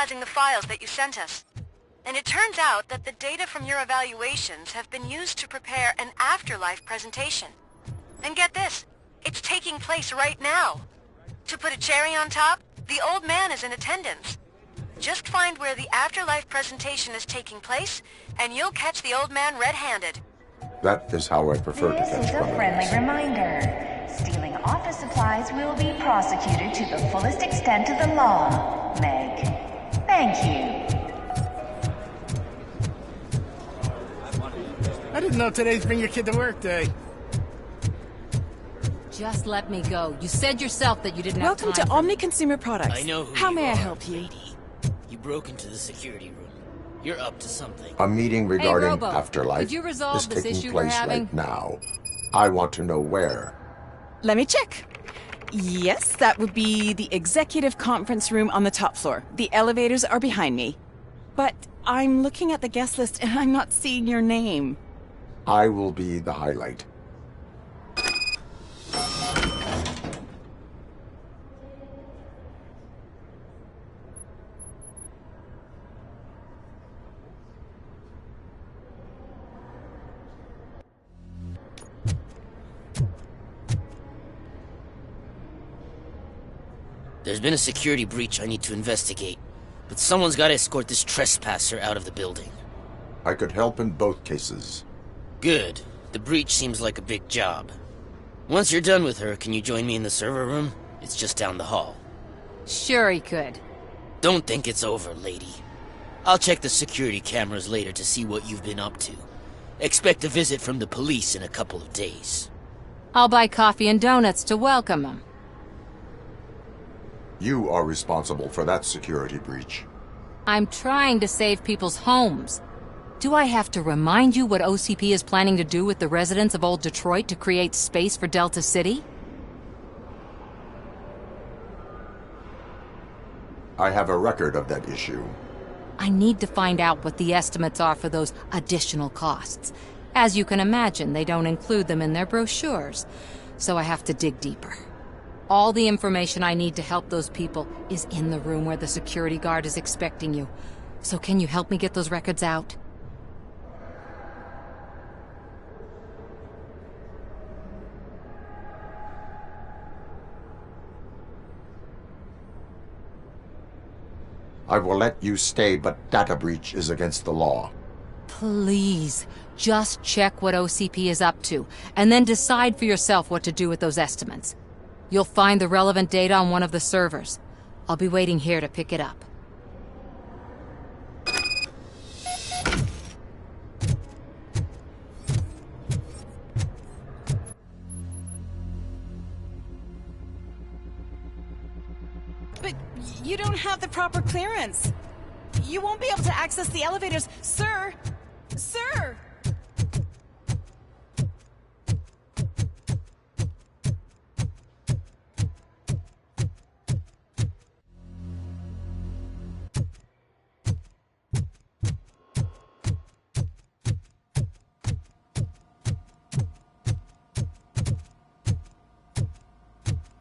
analyzing the files that you sent us. And it turns out that the data from your evaluations have been used to prepare an afterlife presentation. And get this, it's taking place right now. To put a cherry on top, the old man is in attendance. Just find where the afterlife presentation is taking place, and you'll catch the old man red-handed. That is how I prefer to catch This is a criminals. friendly reminder. Stealing office supplies will be prosecuted to the fullest extent of the law, Meg. Thank you. I didn't know today's Bring Your Kid to Work Day. Just let me go. You said yourself that you didn't have time. Welcome to Omni Consumer Products. I know who How you may I are, help you? lady. You broke into the security room. You're up to something. A meeting regarding Robo, afterlife could you resolve is this taking issue we're place having? right now. I want to know where. Let me check. Yes, that would be the executive conference room on the top floor. The elevators are behind me. But I'm looking at the guest list and I'm not seeing your name. I will be the highlight. There's been a security breach I need to investigate, but someone's got to escort this trespasser out of the building. I could help in both cases. Good. The breach seems like a big job. Once you're done with her, can you join me in the server room? It's just down the hall. Sure he could. Don't think it's over, lady. I'll check the security cameras later to see what you've been up to. Expect a visit from the police in a couple of days. I'll buy coffee and donuts to welcome him. You are responsible for that security breach. I'm trying to save people's homes. Do I have to remind you what OCP is planning to do with the residents of Old Detroit to create space for Delta City? I have a record of that issue. I need to find out what the estimates are for those additional costs. As you can imagine, they don't include them in their brochures, so I have to dig deeper. All the information I need to help those people is in the room where the security guard is expecting you. So can you help me get those records out? I will let you stay, but data breach is against the law. Please, just check what OCP is up to, and then decide for yourself what to do with those estimates. You'll find the relevant data on one of the servers. I'll be waiting here to pick it up. But you don't have the proper clearance. You won't be able to access the elevators. Sir! Sir!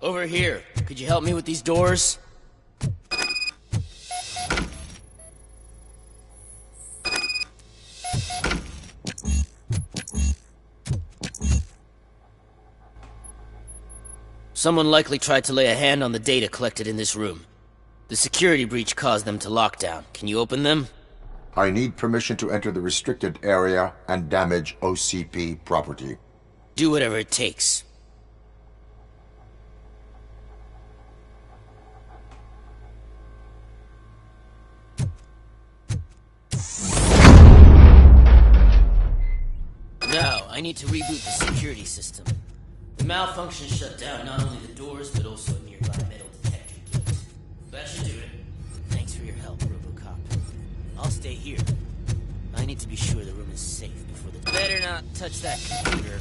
Over here. Could you help me with these doors? Someone likely tried to lay a hand on the data collected in this room. The security breach caused them to lock down. Can you open them? I need permission to enter the restricted area and damage OCP property. Do whatever it takes. Now, I need to reboot the security system. The malfunction shut down not only the doors, but also a nearby metal detector gate. That should do it. Thanks for your help, RoboCop. I'll stay here. I need to be sure the room is safe before the... Better not touch that computer.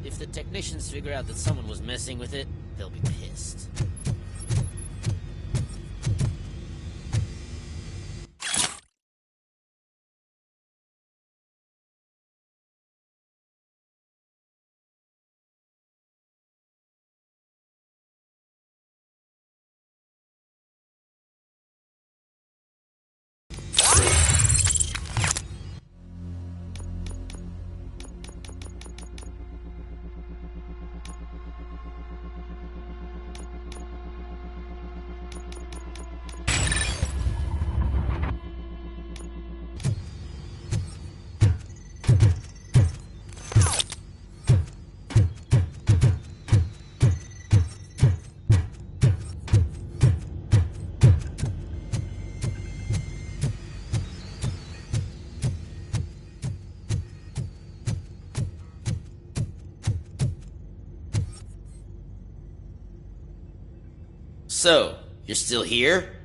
If the technicians figure out that someone was messing with it, they'll be pissed. So, you're still here?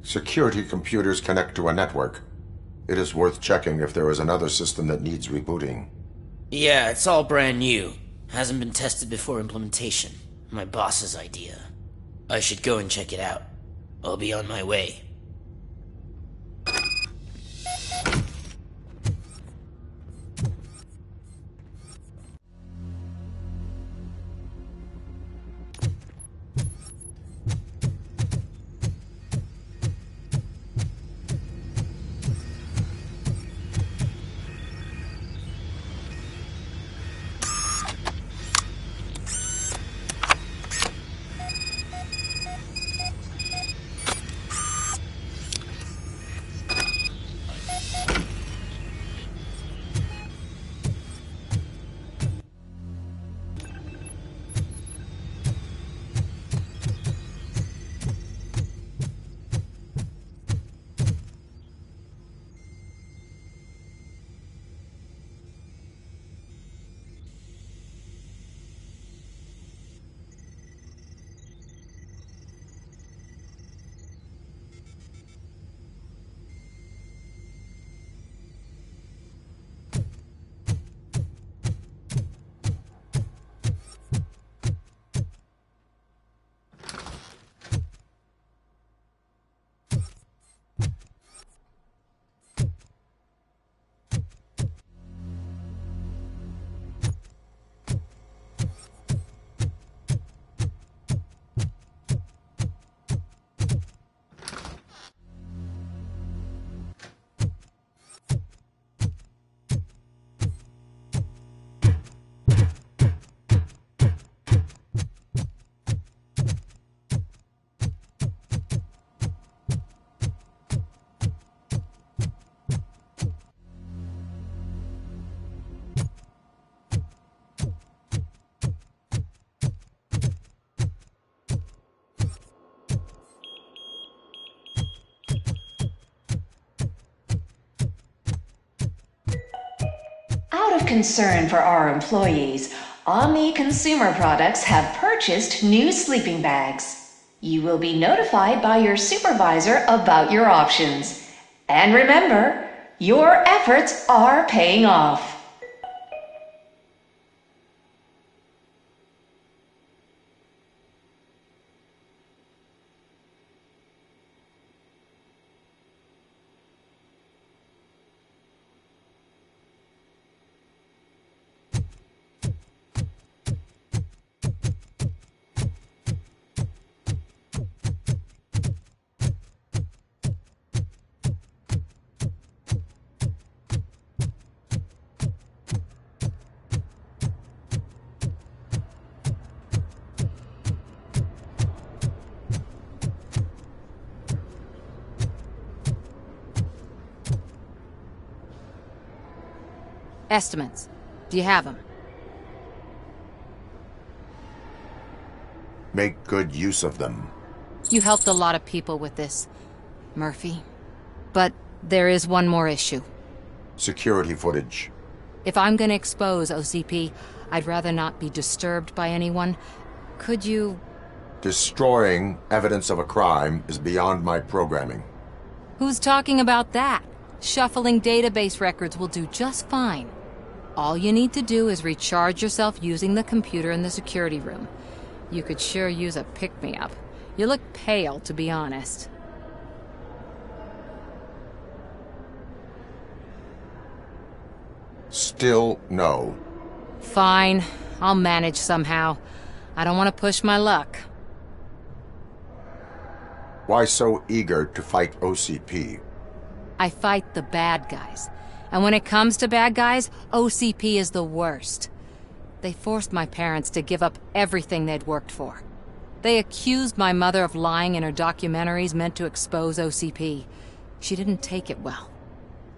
Security computers connect to a network. It is worth checking if there is another system that needs rebooting. Yeah, it's all brand new. Hasn't been tested before implementation. My boss's idea. I should go and check it out. I'll be on my way. Out of concern for our employees, Omni Consumer Products have purchased new sleeping bags. You will be notified by your supervisor about your options. And remember, your efforts are paying off. Estimates. Do you have them? Make good use of them. You helped a lot of people with this, Murphy. But there is one more issue. Security footage. If I'm gonna expose OCP, I'd rather not be disturbed by anyone. Could you... Destroying evidence of a crime is beyond my programming. Who's talking about that? Shuffling database records will do just fine. All you need to do is recharge yourself using the computer in the security room. You could sure use a pick-me-up. You look pale, to be honest. Still no. Fine. I'll manage somehow. I don't want to push my luck. Why so eager to fight OCP? I fight the bad guys. And when it comes to bad guys, OCP is the worst. They forced my parents to give up everything they'd worked for. They accused my mother of lying in her documentaries meant to expose OCP. She didn't take it well.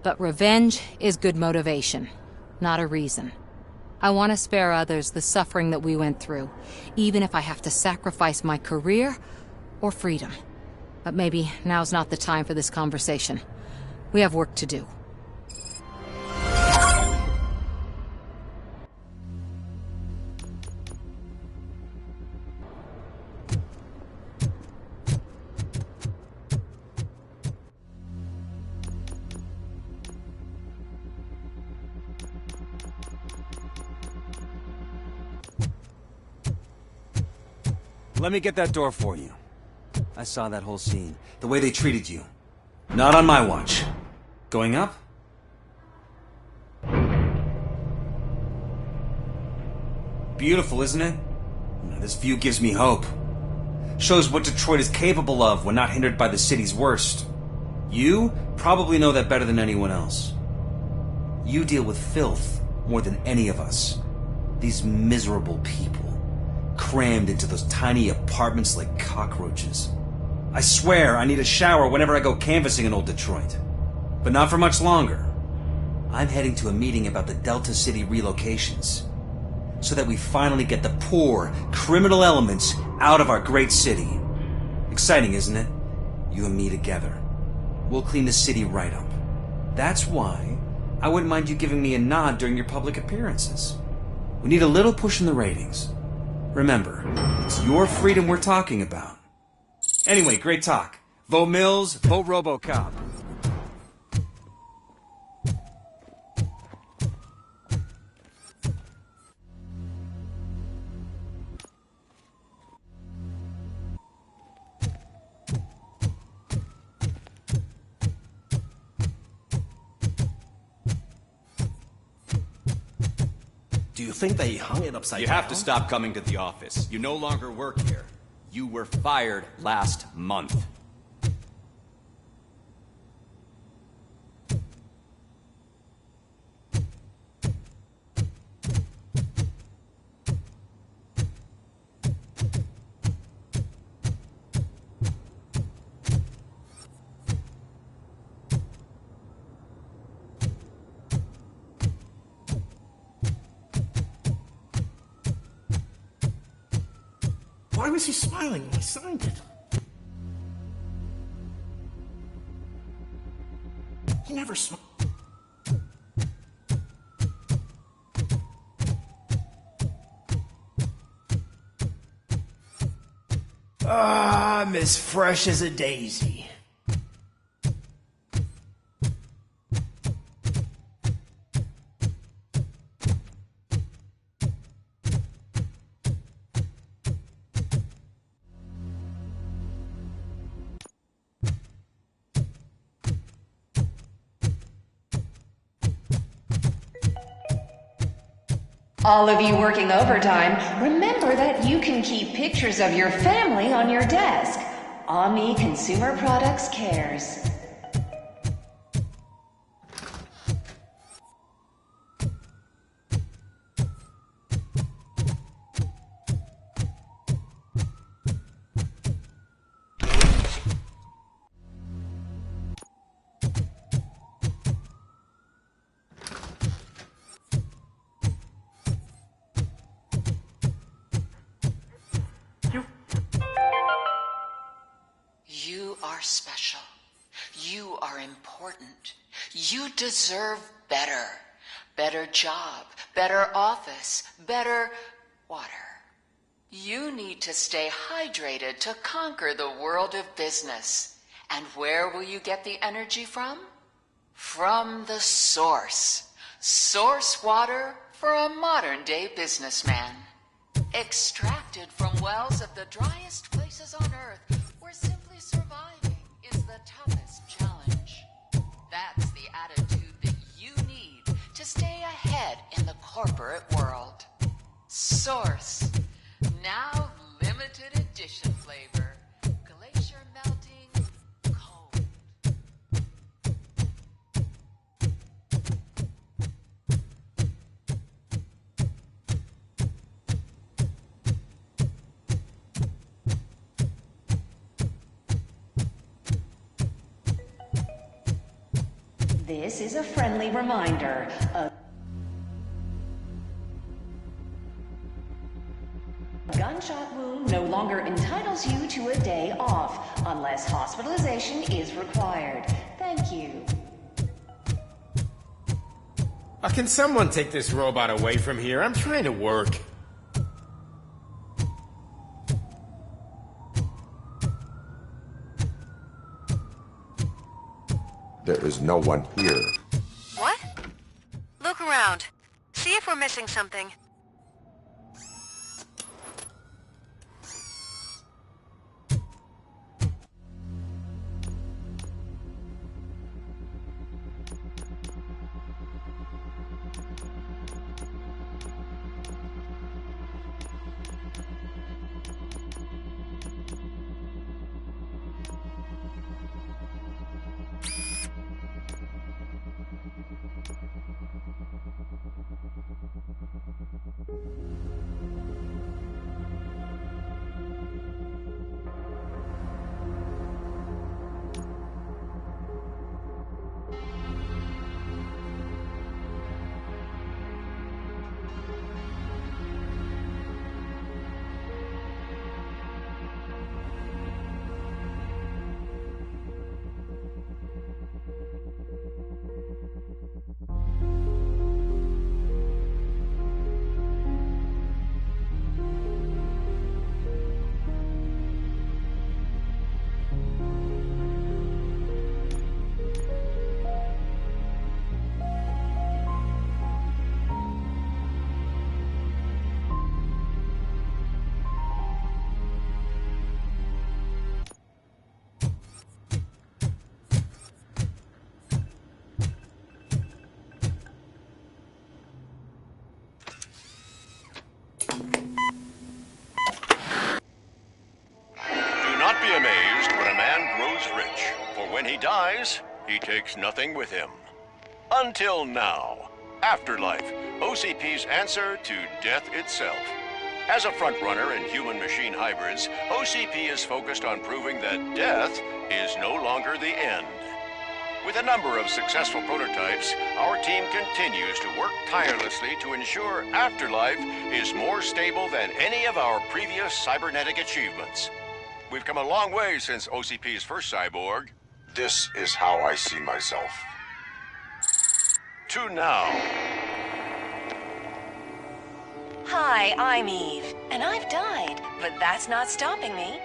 But revenge is good motivation, not a reason. I want to spare others the suffering that we went through, even if I have to sacrifice my career or freedom. But maybe now's not the time for this conversation. We have work to do. Let me get that door for you. I saw that whole scene. The way they treated you. Not on my watch. Going up? Beautiful, isn't it? This view gives me hope. Shows what Detroit is capable of when not hindered by the city's worst. You probably know that better than anyone else. You deal with filth more than any of us. These miserable people, crammed into those tiny apartments like cockroaches. I swear I need a shower whenever I go canvassing in old Detroit. But not for much longer. I'm heading to a meeting about the Delta City relocations, so that we finally get the poor, criminal elements out of our great city. Exciting, isn't it? You and me together. We'll clean the city right up. That's why I wouldn't mind you giving me a nod during your public appearances. We need a little push in the ratings. Remember, it's your freedom we're talking about. Anyway, great talk. Vote Mills, vote RoboCop. Do you think they hung it upside down? You have to stop coming to the office. You no longer work here. You were fired last month. Why was he smiling when he signed it? He never smiled. I'm as fresh as a daisy. All of you working overtime, remember that you can keep pictures of your family on your desk. Omni Consumer Products cares. You are special. You are important. You deserve better. Better job, better office, better water. You need to stay hydrated to conquer the world of business. And where will you get the energy from? From the source. Source water for a modern-day businessman. Extracted from wells of the driest places on Earth, where simply surviving is the toughest challenge. That's the attitude that you need to stay ahead in the corporate world. Source. Now limited edition flavor. Glacier melting cold. This is a friendly reminder. A gunshot wound no longer entitles you to a day off, unless hospitalization is required. Thank you. Can someone take this robot away from here? I'm trying to work. There is no one here. What? Look around. See if we're missing something. he takes nothing with him. Until now. Afterlife, OCP's answer to death itself. As a frontrunner in human-machine hybrids, OCP is focused on proving that death is no longer the end. With a number of successful prototypes, our team continues to work tirelessly to ensure Afterlife is more stable than any of our previous cybernetic achievements. We've come a long way since OCP's first cyborg. This is how I see myself. To now. Hi, I'm Eve, and I've died, but that's not stopping me.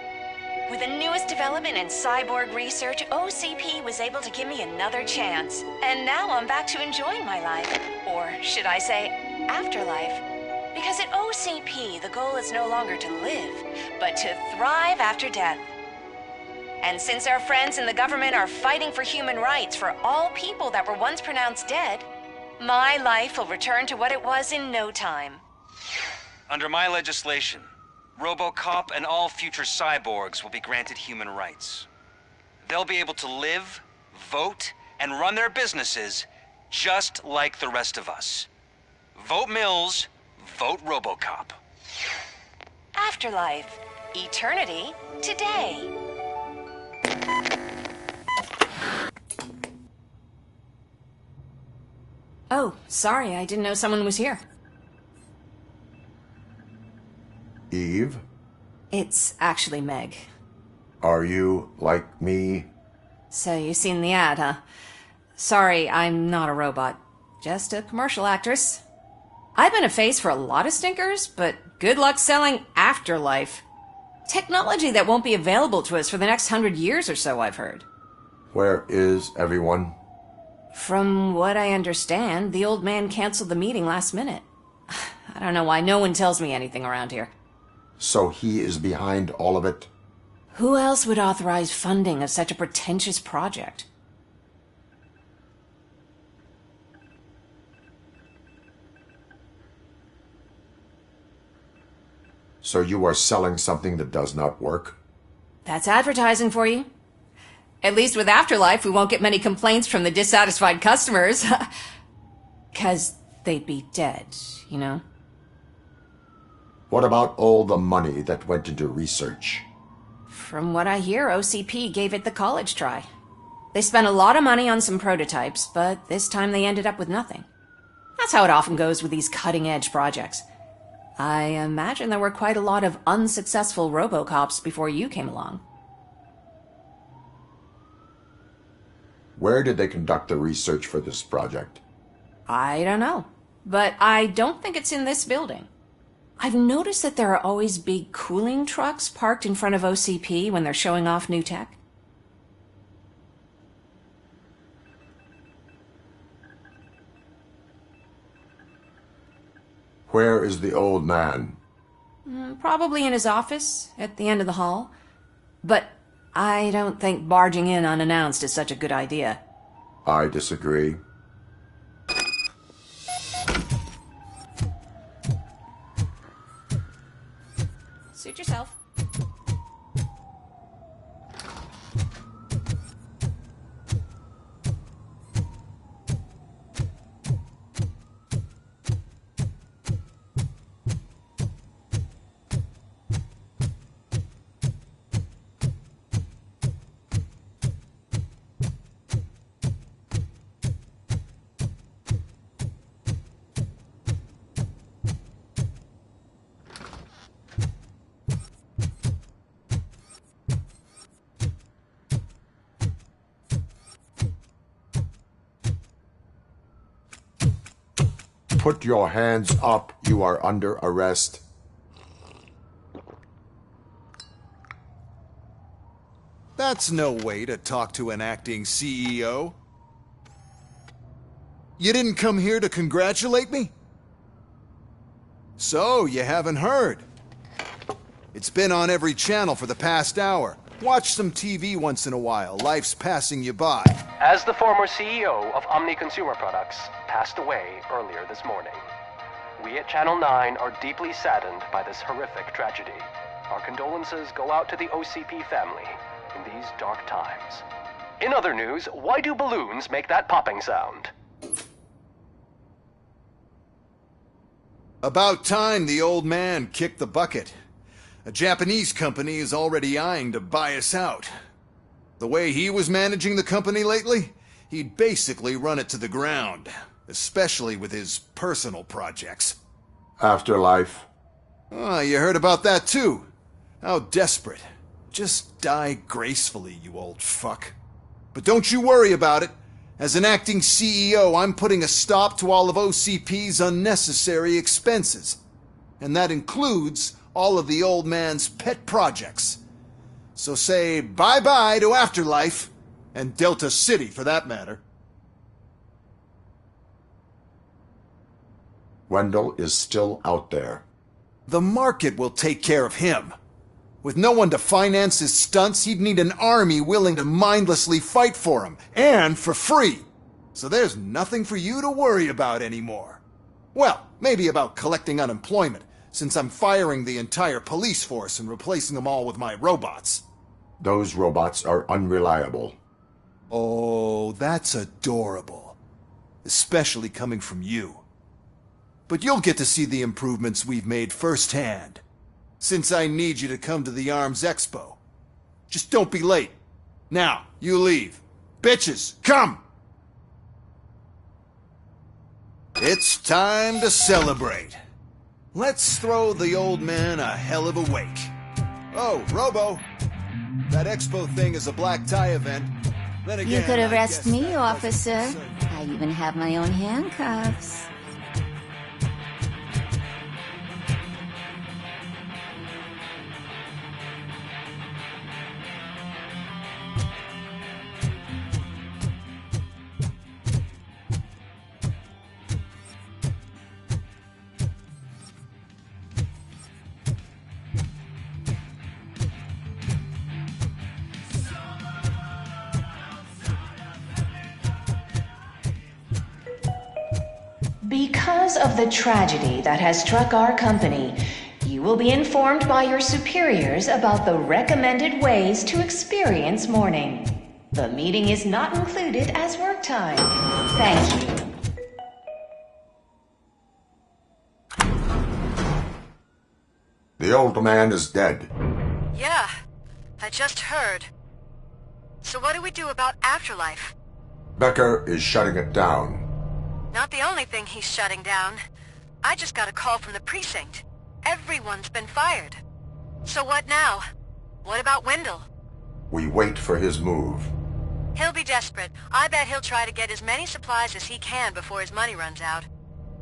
With the newest development in cyborg research, OCP was able to give me another chance. And now I'm back to enjoying my life. Or should I say, afterlife. Because at OCP, the goal is no longer to live, but to thrive after death. And since our friends in the government are fighting for human rights for all people that were once pronounced dead, my life will return to what it was in no time. Under my legislation, RoboCop and all future cyborgs will be granted human rights. They'll be able to live, vote, and run their businesses just like the rest of us. Vote Mills, vote RoboCop. Afterlife. Eternity. Today. Oh, sorry, I didn't know someone was here. Eve? It's actually Meg. Are you like me? So you've seen the ad, huh? Sorry, I'm not a robot. Just a commercial actress. I've been a face for a lot of stinkers, but good luck selling Afterlife. Technology that won't be available to us for the next 100 years or so, I've heard. Where is everyone? From what I understand, the old man canceled the meeting last minute. I don't know why no one tells me anything around here. So he is behind all of it? Who else would authorize funding of such a pretentious project? So you are selling something that does not work? That's advertising for you. At least with Afterlife, we won't get many complaints from the dissatisfied customers. 'Cause they'd be dead, you know? What about all the money that went into research? From what I hear, OCP gave it the college try. They spent a lot of money on some prototypes, but this time they ended up with nothing. That's how it often goes with these cutting-edge projects. I imagine there were quite a lot of unsuccessful RoboCops before you came along. Where did they conduct the research for this project? I don't know, but I don't think it's in this building. I've noticed that there are always big cooling trucks parked in front of OCP when they're showing off new tech. Where is the old man? Probably in his office, at the end of the hall. But I don't think barging in unannounced is such a good idea. I disagree. Suit yourself. Put your hands up. You are under arrest. That's no way to talk to an acting CEO. You didn't come here to congratulate me? So, you haven't heard. It's been on every channel for the past hour. Watch some TV once in a while. Life's passing you by. As the former CEO of Omni Consumer Products passed away earlier this morning, we at Channel 9 are deeply saddened by this horrific tragedy. Our condolences go out to the OCP family in these dark times. In other news, why do balloons make that popping sound? About time the old man kicked the bucket. A Japanese company is already eyeing to buy us out. The way he was managing the company lately, he'd basically run it to the ground, especially with his personal projects. Afterlife. Oh, you heard about that too. How desperate. Just die gracefully, you old fuck. But don't you worry about it. As an acting CEO, I'm putting a stop to all of OCP's unnecessary expenses. And that includes all of the old man's pet projects. So say bye-bye to Afterlife, and Delta City for that matter. Wendell is still out there. The market will take care of him. With no one to finance his stunts, he'd need an army willing to mindlessly fight for him, and for free. So there's nothing for you to worry about anymore. Well, maybe about collecting unemployment, since I'm firing the entire police force and replacing them all with my robots. Those robots are unreliable. Oh, that's adorable. Especially coming from you. But you'll get to see the improvements we've made firsthand. Since I need you to come to the ARMS Expo. Just don't be late. Now, you leave. Bitches, come! It's time to celebrate. Let's throw the old man a hell of a wake. Oh, Robo. That expo thing is a black tie event. Then again, You could I arrest guess me, that officer. wasn't so- I even have my own handcuffs. Because of the tragedy that has struck our company, you will be informed by your superiors about the recommended ways to experience mourning. The meeting is not included as work time. Thank you. The old man is dead. Yeah, I just heard. So what do we do about Afterlife? Becker is shutting it down. Not the only thing he's shutting down. I just got a call from the precinct. Everyone's been fired. So what now? What about Wendell? We wait for his move. He'll be desperate. I bet he'll try to get as many supplies as he can before his money runs out.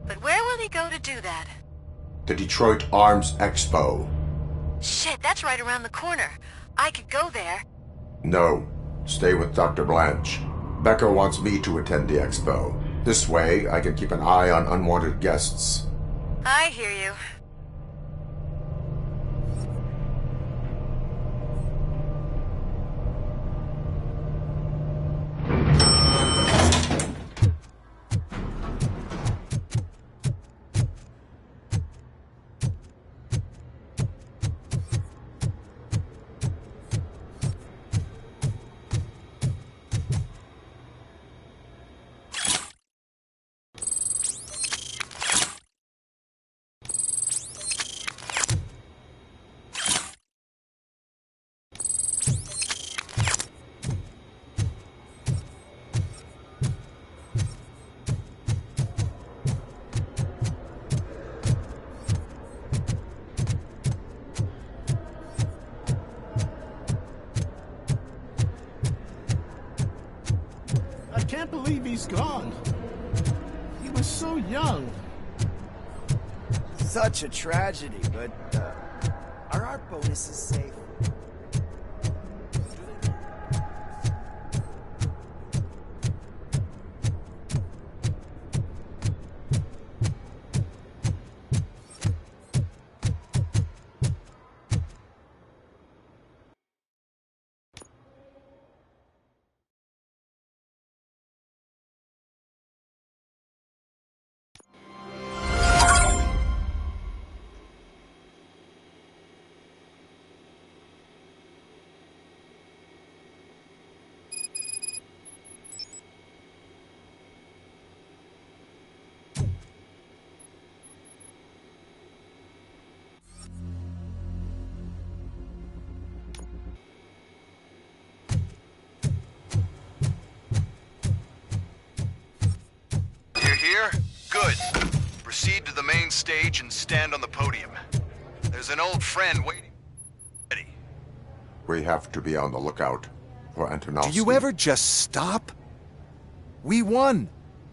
But where will he go to do that? The Detroit Arms Expo. Shit, that's right around the corner. I could go there. No. Stay with Dr. Blanche. Becker wants me to attend the expo. This way, I can keep an eye on unwanted guests. I hear you. I can't believe he's gone. He was so young. Such a tragedy, but are our bonuses safe? clear? Good. Proceed to the main stage and stand on the podium. There's an old friend waiting. Ready. We have to be on the lookout for Antonovsky. Do you ever just stop? We won.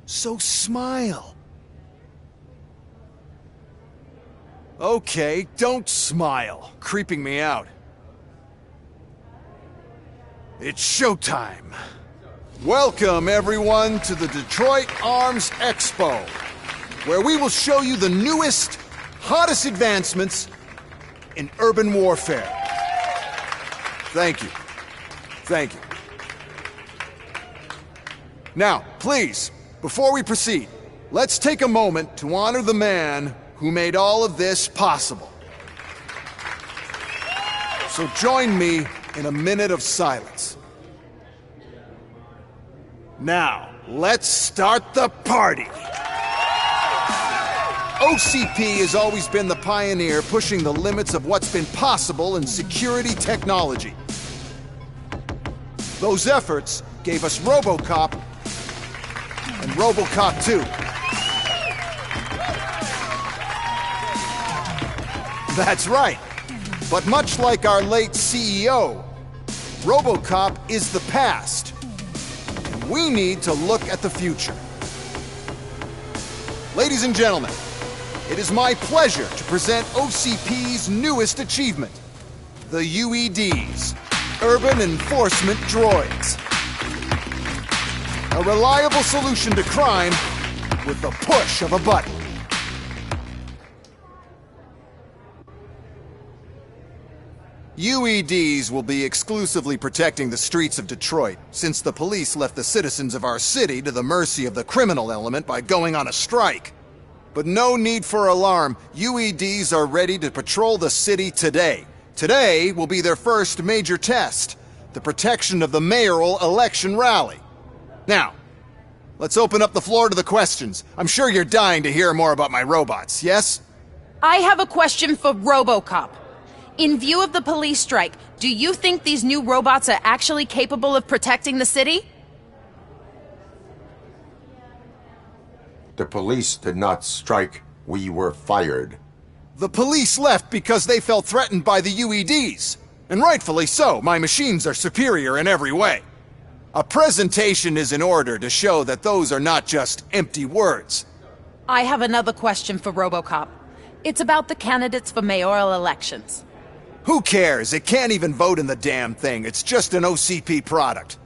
So smile. Okay, don't smile. Creeping me out. It's showtime. Welcome, everyone, to the Detroit Arms Expo, where we will show you the newest, hottest advancements in urban warfare. Thank you. Thank you. Now, please, before we proceed, let's take a moment to honor the man who made all of this possible. So join me in a minute of silence. Now, let's start the party! OCP has always been the pioneer pushing the limits of what's been possible in security technology. Those efforts gave us RoboCop and RoboCop 2. That's right. But much like our late CEO, RoboCop is the past. And we need to look at the future. Ladies and gentlemen, it is my pleasure to present OCP's newest achievement, the UEDs, Urban Enforcement Droids. A reliable solution to crime with the push of a button. UEDs will be exclusively protecting the streets of Detroit, since the police left the citizens of our city to the mercy of the criminal element by going on a strike. But no need for alarm, UEDs are ready to patrol the city today. Today will be their first major test, the protection of the mayoral election rally. Now, let's open up the floor to the questions. I'm sure you're dying to hear more about my robots, yes? I have a question for RoboCop. In view of the police strike, do you think these new robots are actually capable of protecting the city? The police did not strike. We were fired. The police left because they felt threatened by the UEDs. And rightfully so, my machines are superior in every way. A presentation is in order to show that those are not just empty words. I have another question for RoboCop. It's about the candidates for mayoral elections. Who cares? It can't even vote in the damn thing. It's just an OCP product.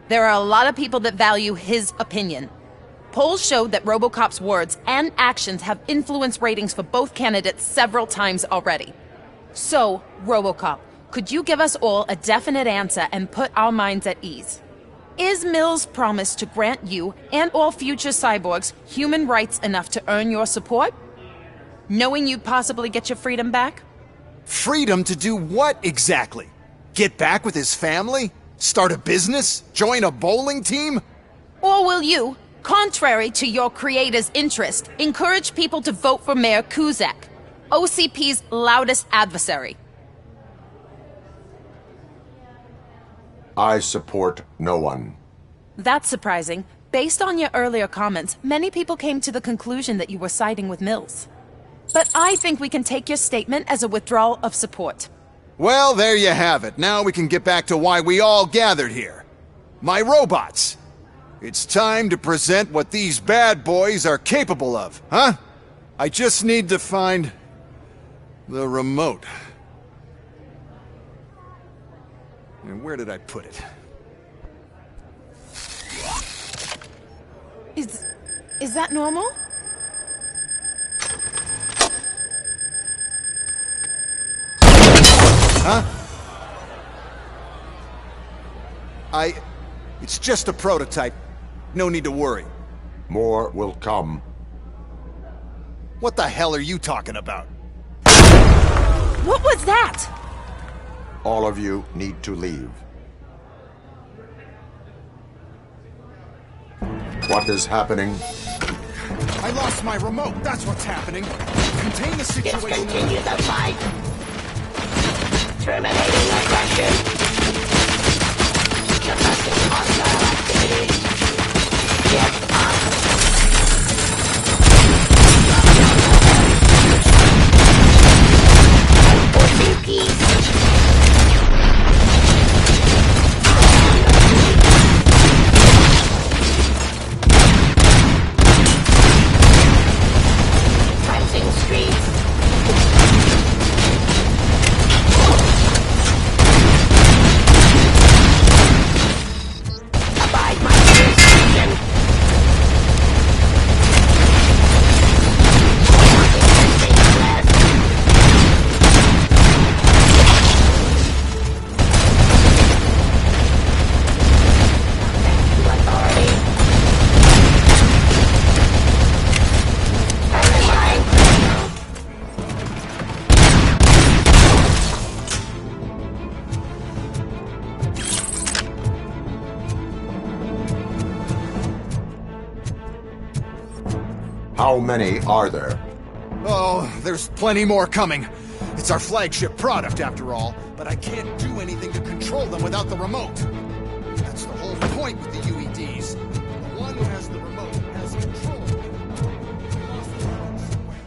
There are a lot of people that value his opinion. Polls show that RoboCop's words and actions have influenced ratings for both candidates several times already. So, RoboCop, could you give us all a definite answer and put our minds at ease? Is Mills' promise to grant you and all future cyborgs human rights enough to earn your support? Knowing you'd possibly get your freedom back? Freedom to do what exactly? Get back with his family? Start a business? Join a bowling team? Or will you, contrary to your creator's interest, encourage people to vote for Mayor Kuzak, OCP's loudest adversary? I support no one. That's surprising. Based on your earlier comments, many people came to the conclusion that you were siding with Mills. But I think we can take your statement as a withdrawal of support. Well, there you have it. Now we can get back to why we all gathered here. My robots. It's time to present what these bad boys are capable of, huh? I just need to find the remote. And where did I put it? Is that normal? Huh? It's just a prototype. No need to worry. More will come. What the hell are you talking about? What was that? All of you need to leave. What is happening? I lost my remote. That's what's happening. Contain the situation. Let's continue the fight. Terminating aggression. Suppressing hostile activity. Get up. How many are there? Oh, there's plenty more coming. It's our flagship product, after all, but I can't do anything to control them without the remote. That's the whole point with the UEDs. The one who has the remote has control. We lost the remote somewhere.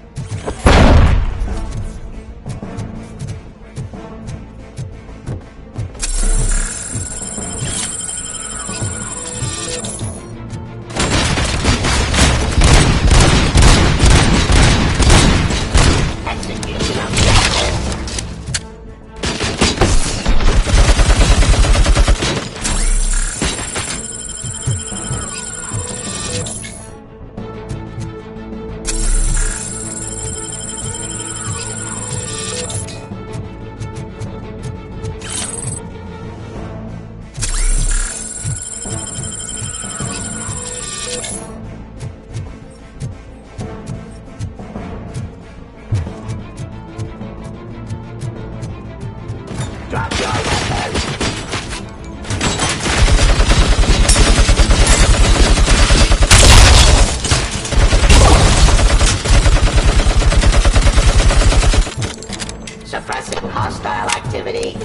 Execution objective. Drop your weapons. Suppressing hostile activity.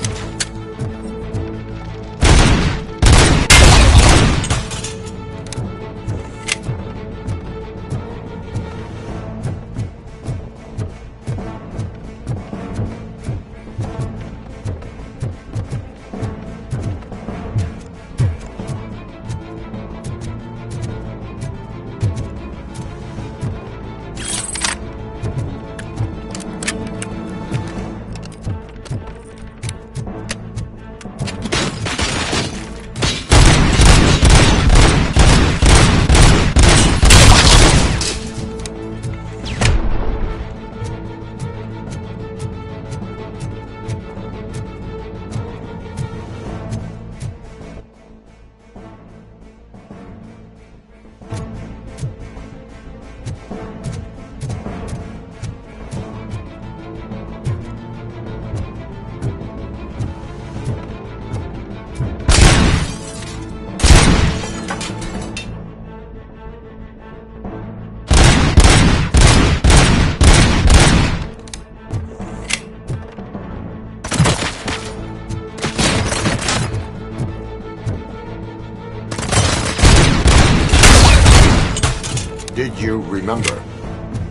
Did you remember?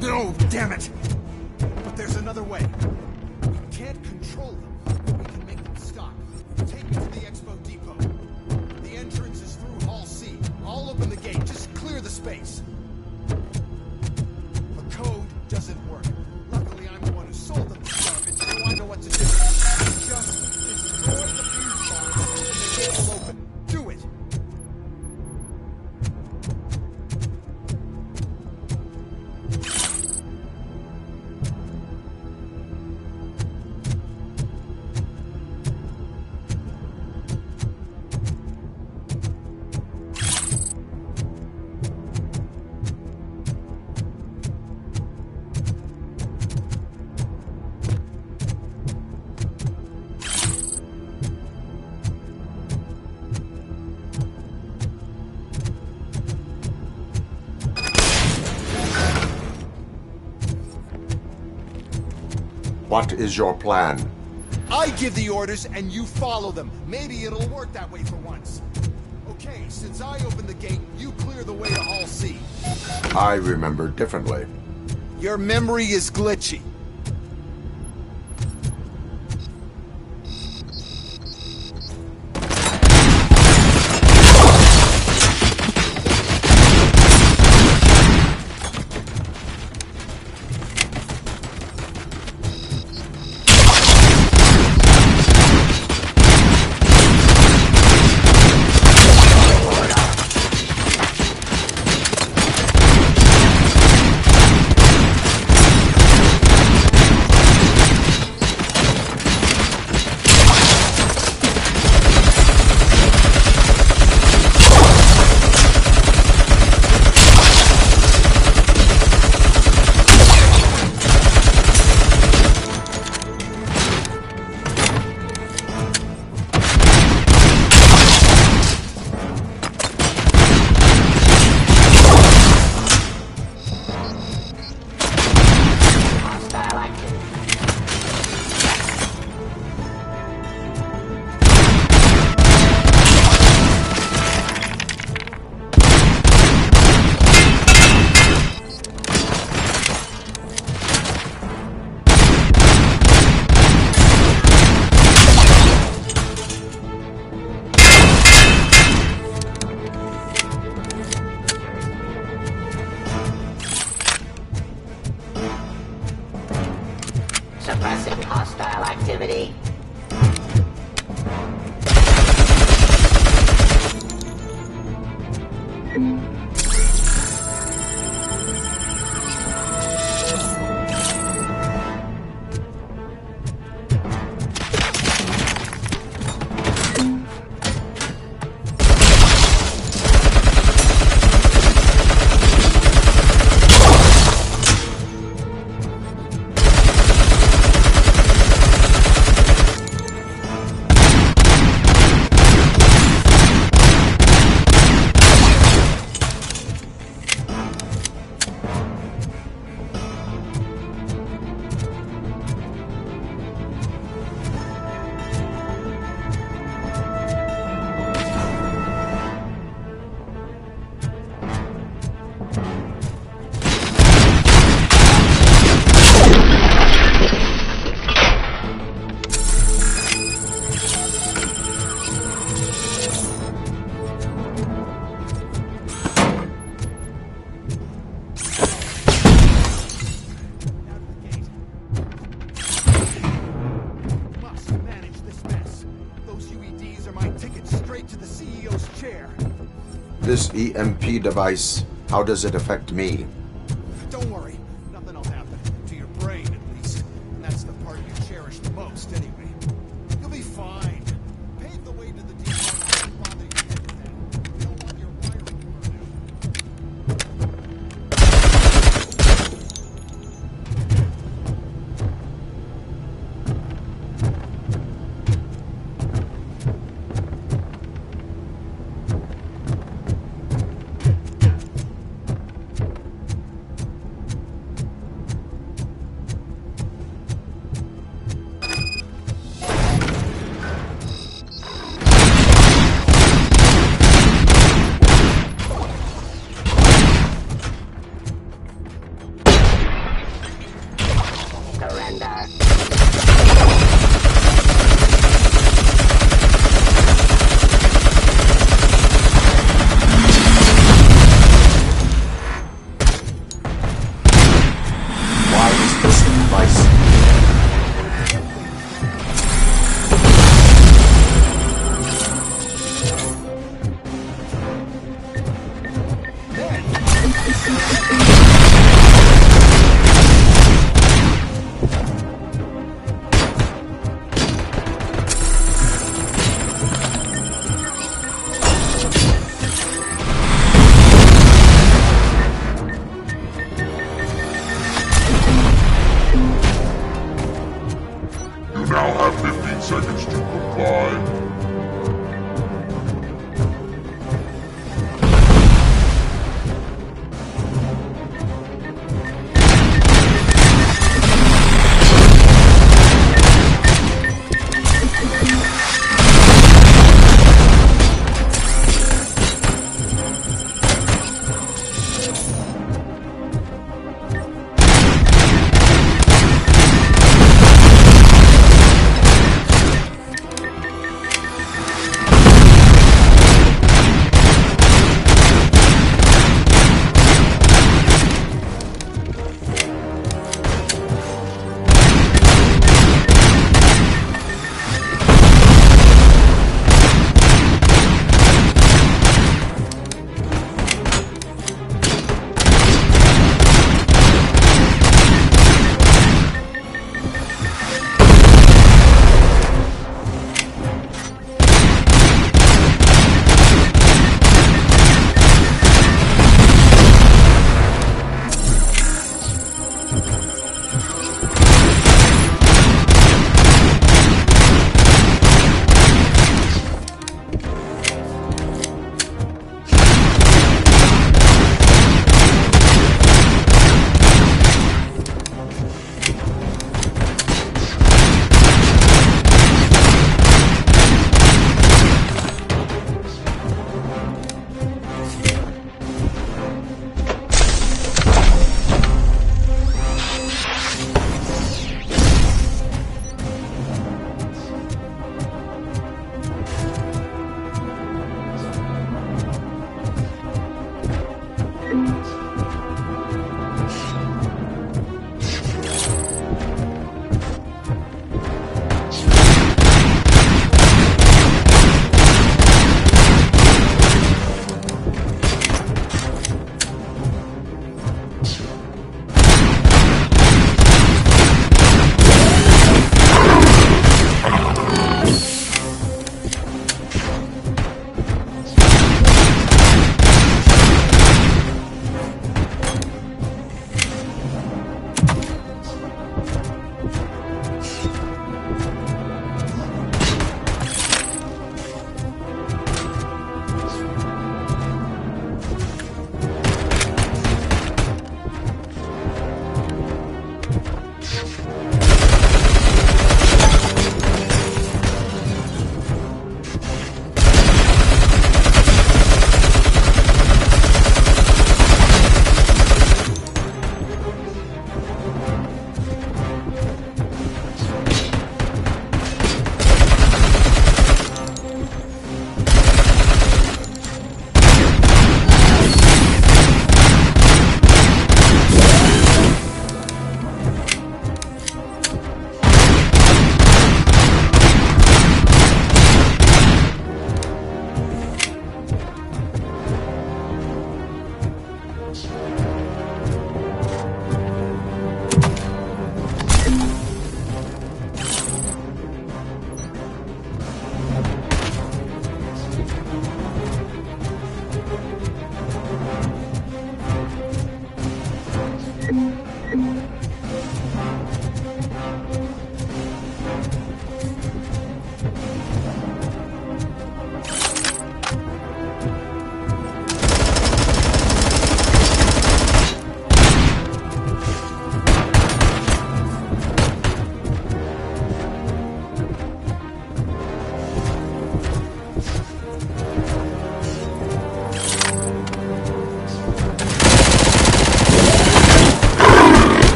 No, damn it! But there's another way. We can't control them. We can make them stop. Take me to the Expo Depot. The entrance is through Hall C. I'll open the gate. Just clear the space. The code doesn't work. Luckily, I'm the one who sold them the garbage, so I know what to do. Just destroy the fuse box, and the gate will open. Do it! What is your plan? I give the orders and you follow them. Maybe it'll work that way for once. Okay, since I opened the gate, you clear the way to Hall C. I remember differently. Your memory is glitchy. activity. This EMP device, how does it affect me? Don't worry, nothing will happen. To your brain, at least. And that's the part you cherish the most, anyway. You'll be fine. Pave the way to the deep end. Don't bother your head with that. You don't want your wiring burned out. now have 15 seconds to comply.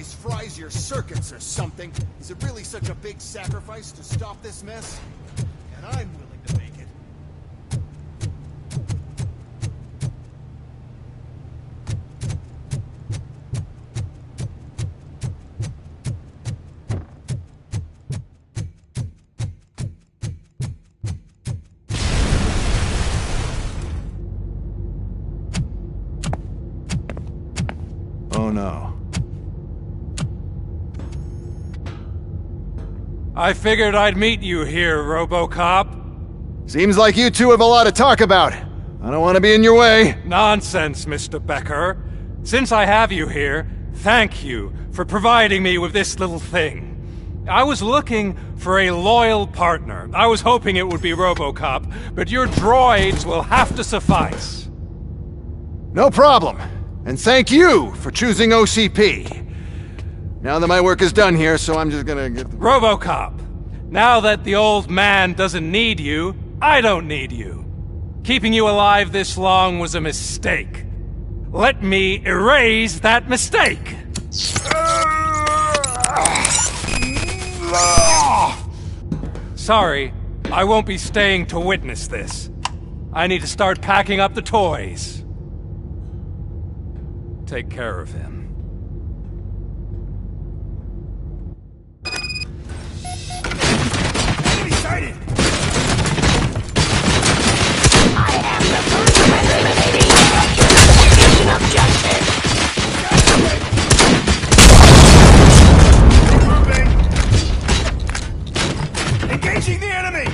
ice fries your circuits or something. Is it really such a big sacrifice to stop this mess? And I'm willing to make it. Oh no. I figured I'd meet you here, RoboCop. Seems like you two have a lot to talk about. I don't want to be in your way. Nonsense, Mr. Becker. Since I have you here, thank you for providing me with this little thing. I was looking for a loyal partner. I was hoping it would be RoboCop, but your droids will have to suffice. No problem. And thank you for choosing OCP. Now that my work is done here, so I'm just gonna get... RoboCop, now that the old man doesn't need you, I don't need you. Keeping you alive this long was a mistake. Let me erase that mistake! Sorry, I won't be staying to witness this. I need to start packing up the toys. Take care of him. Enemy sighted! I am the first eliminating execution of justice. Moving! Engaging the enemy!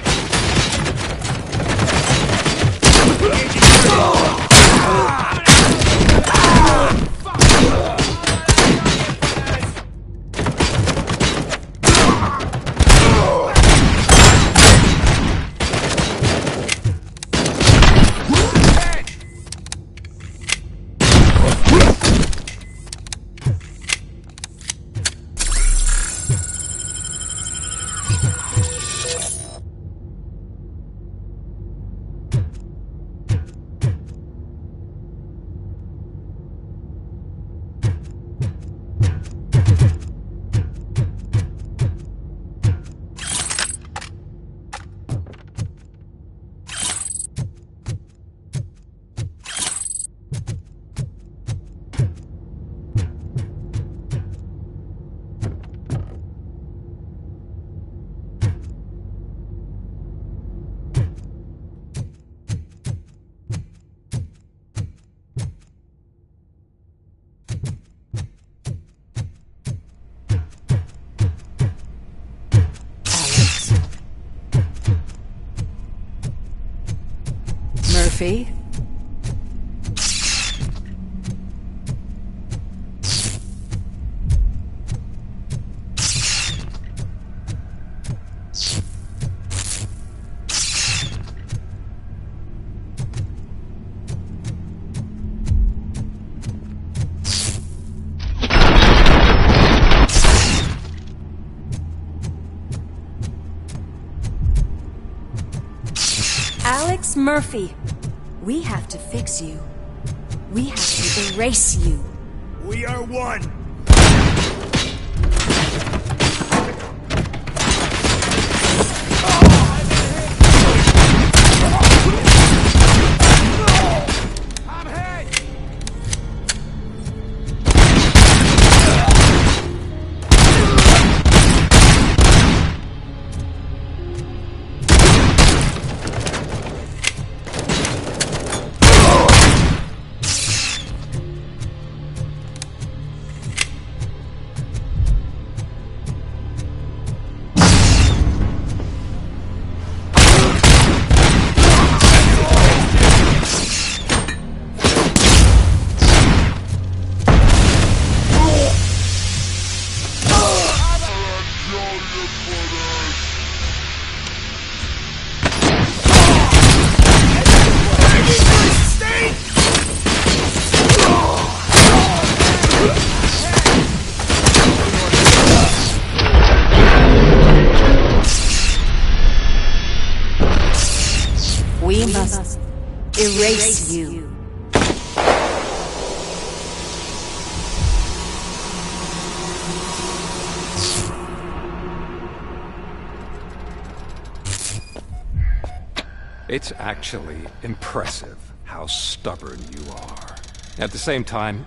Murphy? Alex Murphy, we have to fix you. We have to erase you. We are one! We must erase you. Got It's actually impressive how stubborn you are. At the same time,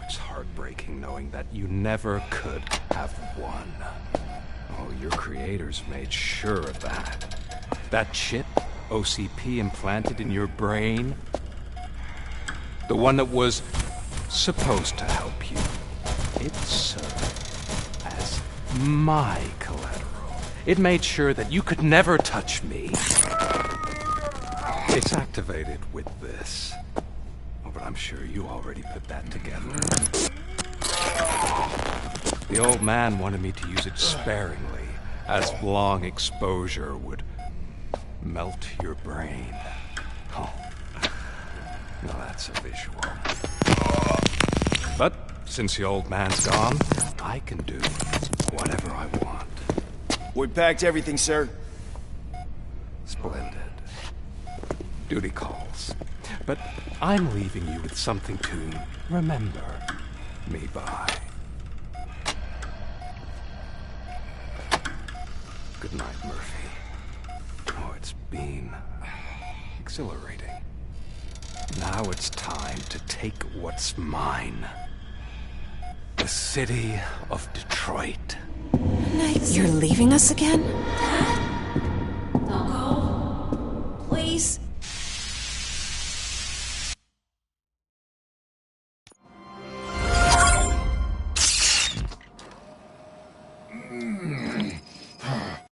it's heartbreaking knowing that you never could have won. Oh, your creators made sure of that. That chip OCP implanted in your brain, the one that was supposed to help you, it served as my collateral. It made sure that you could never touch me. It's activated with this. Oh, but I'm sure you already put that together. The old man wanted me to use it sparingly, as long exposure would melt your brain. Oh, now that's a visual. But since the old man's gone, I can do whatever I want. We packed everything, sir. Splendid. Duty calls. But I'm leaving you with something to remember me by. Good night, Murphy. Oh, it's been exhilarating. Now it's time to take what's mine. The city of Detroit. You're leaving us again?